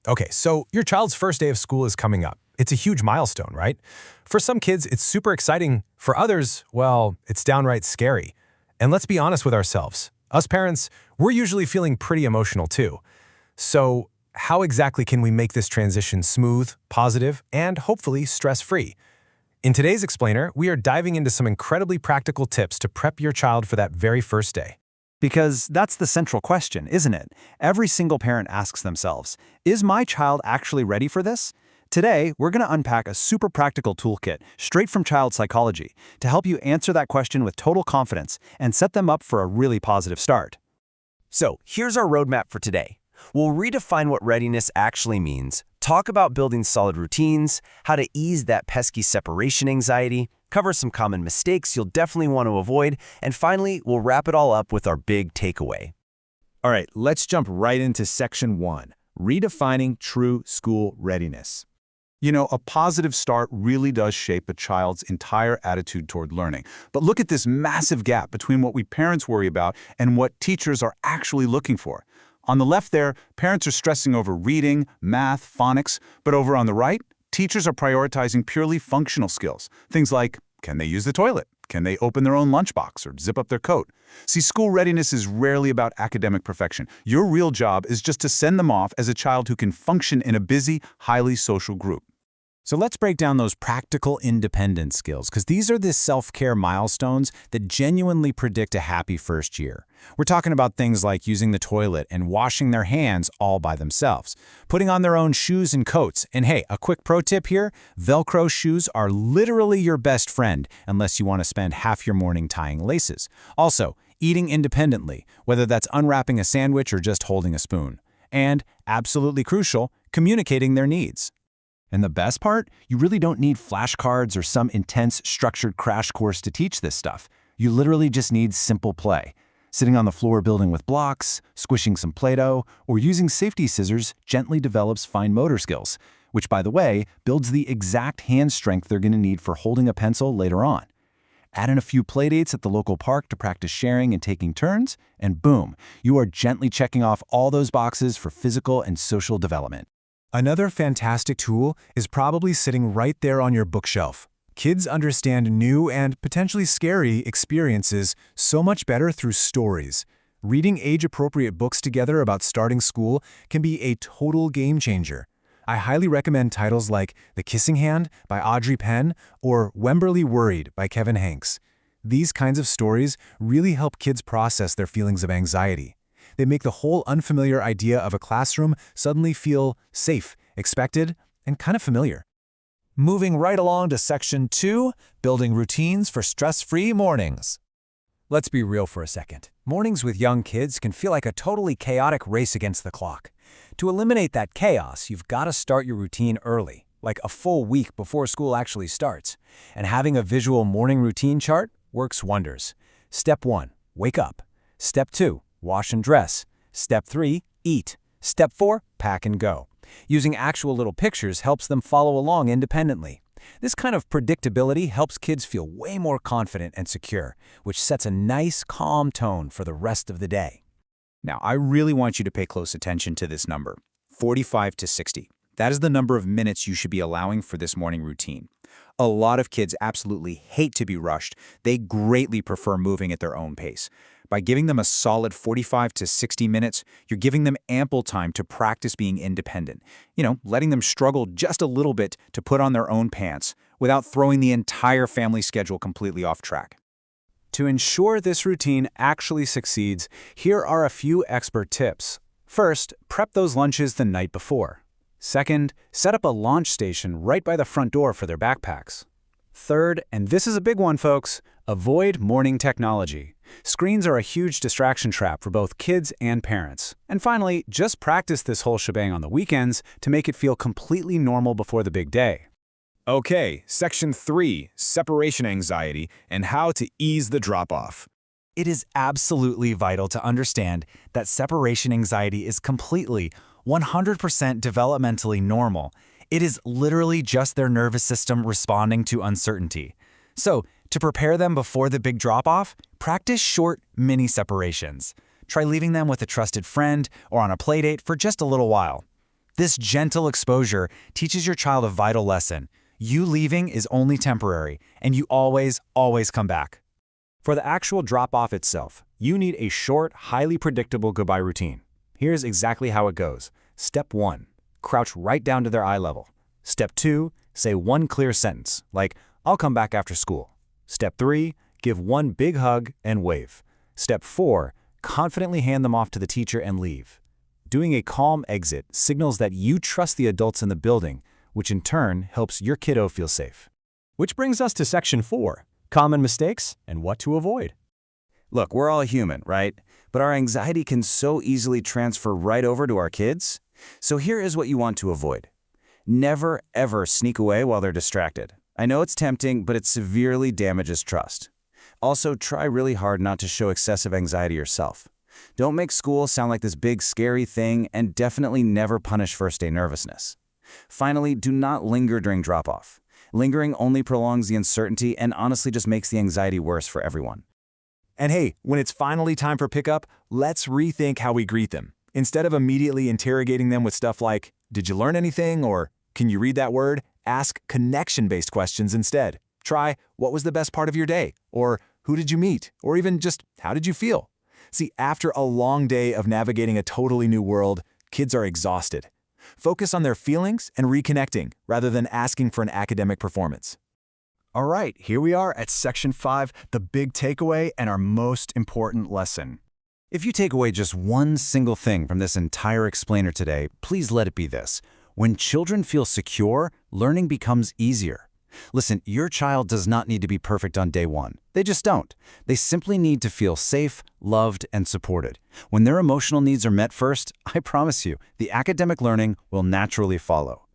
Okay, so your child's first day of school is coming up. It's a huge milestone, right? For some kids, it's super exciting. For others, well, it's downright scary. And let's be honest with ourselves. Us parents, we're usually feeling pretty emotional too. So, how exactly can we make this transition smooth, positive, and hopefully stress-free? In today's Explainer, we are diving into some incredibly practical tips to prep your child for that very first day. Because that's the central question, isn't it? Every single parent asks themselves, is my child actually ready for this? Today, we're going to unpack a super practical toolkit straight from child psychology to help you answer that question with total confidence and set them up for a really positive start. So, here's our roadmap for today. We'll redefine what readiness actually means, talk about building solid routines, how to ease that pesky separation anxiety, cover some common mistakes you'll definitely want to avoid, and finally, we'll wrap it all up with our big takeaway. All right, let's jump right into Section 1, Redefining True School Readiness. You know, a positive start really does shape a child's entire attitude toward learning. But look at this massive gap between what we parents worry about and what teachers are actually looking for. On the left there, parents are stressing over reading, math, phonics, but over on the right, teachers are prioritizing purely functional skills. Things like, can they use the toilet? Can they open their own lunchbox or zip up their coat? See, school readiness is rarely about academic perfection. Your real job is just to send them off as a child who can function in a busy, highly social group. So let's break down those practical independence skills, because these are the self-care milestones that genuinely predict a happy first year. We're talking about things like using the toilet and washing their hands all by themselves, putting on their own shoes and coats. And hey, a quick pro tip here, Velcro shoes are literally your best friend unless you want to spend half your morning tying laces. Also, eating independently, whether that's unwrapping a sandwich or just holding a spoon. And, absolutely crucial, communicating their needs. And the best part? You really don't need flashcards or some intense, structured crash course to teach this stuff. You literally just need simple play. Sitting on the floor building with blocks, squishing some Play-Doh, or using safety scissors gently develops fine motor skills, which, by the way, builds the exact hand strength they're going to need for holding a pencil later on. Add in a few playdates at the local park to practice sharing and taking turns, and boom, you are gently checking off all those boxes for physical and social development. Another fantastic tool is probably sitting right there on your bookshelf. Kids understand new and potentially scary experiences so much better through stories. Reading age-appropriate books together about starting school can be a total game changer. I highly recommend titles like The Kissing Hand by Audrey Penn or Wemberly Worried by Kevin Hanks. These kinds of stories really help kids process their feelings of anxiety. They make the whole unfamiliar idea of a classroom suddenly feel safe, expected, and kind of familiar. Moving right along to Section 2, Building Routines for Stress-Free Mornings. Let's be real for a second. Mornings with young kids can feel like a totally chaotic race against the clock. To eliminate that chaos, you've got to start your routine early, like a full week before school actually starts. And having a visual morning routine chart works wonders. Step 1, wake up. Step 2, wash and dress. Step 3, eat. Step 4, pack and go. Using actual little pictures helps them follow along independently. This kind of predictability helps kids feel way more confident and secure, which sets a nice, calm tone for the rest of the day. Now, I really want you to pay close attention to this number, 45 to 60. That is the number of minutes you should be allowing for this morning routine. A lot of kids absolutely hate to be rushed. They greatly prefer moving at their own pace. By giving them a solid 45 to 60 minutes, you're giving them ample time to practice being independent. Letting them struggle just a little bit to put on their own pants without throwing the entire family schedule completely off track. To ensure this routine actually succeeds, here are a few expert tips. First, prep those lunches the night before. Second, set up a launch station right by the front door for their backpacks. Third, and this is a big one, folks, avoid morning technology. Screens are a huge distraction trap for both kids and parents. And finally, just practice this whole shebang on the weekends to make it feel completely normal before the big day. Okay, Section 3, Separation Anxiety and How to Ease the Drop-Off. It is absolutely vital to understand that separation anxiety is completely, 100% developmentally normal. It is literally just their nervous system responding to uncertainty. So, to prepare them before the big drop-off, practice short, mini separations. Try leaving them with a trusted friend or on a playdate for just a little while. This gentle exposure teaches your child a vital lesson. You leaving is only temporary, and you always come back. For the actual drop-off itself, you need a short, highly predictable goodbye routine. Here's exactly how it goes. Step 1, crouch right down to their eye level. Step 2, say one clear sentence, like, "I'll come back after school." Step 3, give one big hug and wave. Step 4, confidently hand them off to the teacher and leave. Doing a calm exit signals that you trust the adults in the building, which in turn helps your kiddo feel safe. Which brings us to Section 4, common mistakes and what to avoid. Look, we're all human, right? But our anxiety can so easily transfer right over to our kids. So here is what you want to avoid. Never, ever sneak away while they're distracted. I know it's tempting, but it severely damages trust. Also, try really hard not to show excessive anxiety yourself. Don't make school sound like this big, scary thing, and definitely never punish first-day nervousness. Finally, do not linger during drop-off. Lingering only prolongs the uncertainty and honestly just makes the anxiety worse for everyone. And hey, when it's finally time for pickup, let's rethink how we greet them. Instead of immediately interrogating them with stuff like, "Did you learn anything?" or "Can you read that word?" Ask connection-based questions instead. Try, "What was the best part of your day?" or "Who did you meet?" or even just, "How did you feel?" See, after a long day of navigating a totally new world, kids are exhausted. Focus on their feelings and reconnecting, rather than asking for an academic performance. All right, here we are at Section 5, the big takeaway and our most important lesson. If you take away just one single thing from this entire explainer today, please let it be this. When children feel secure, learning becomes easier. Listen, your child does not need to be perfect on day one. They just don't. They simply need to feel safe, loved, and supported. When their emotional needs are met first, I promise you, the academic learning will naturally follow.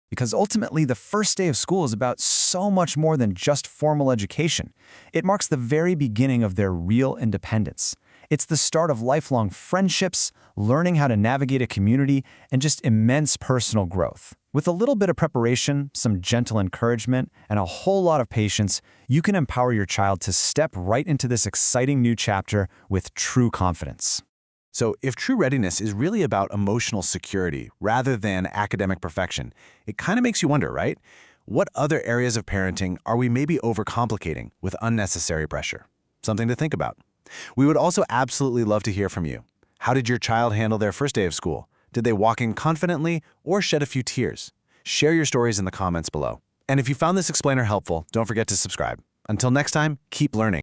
Because ultimately, the first day of school is about so much more than just formal education. It marks the very beginning of their real independence. It's the start of lifelong friendships, learning how to navigate a community, and just immense personal growth. With a little bit of preparation, some gentle encouragement, and a whole lot of patience, you can empower your child to step right into this exciting new chapter with true confidence. So if true readiness is really about emotional security rather than academic perfection, it kind of makes you wonder, right? What other areas of parenting are we maybe overcomplicating with unnecessary pressure? Something to think about. We would also absolutely love to hear from you. How did your child handle their first day of school? Did they walk in confidently or shed a few tears? Share your stories in the comments below. And if you found this explainer helpful, don't forget to subscribe. Until next time, keep learning.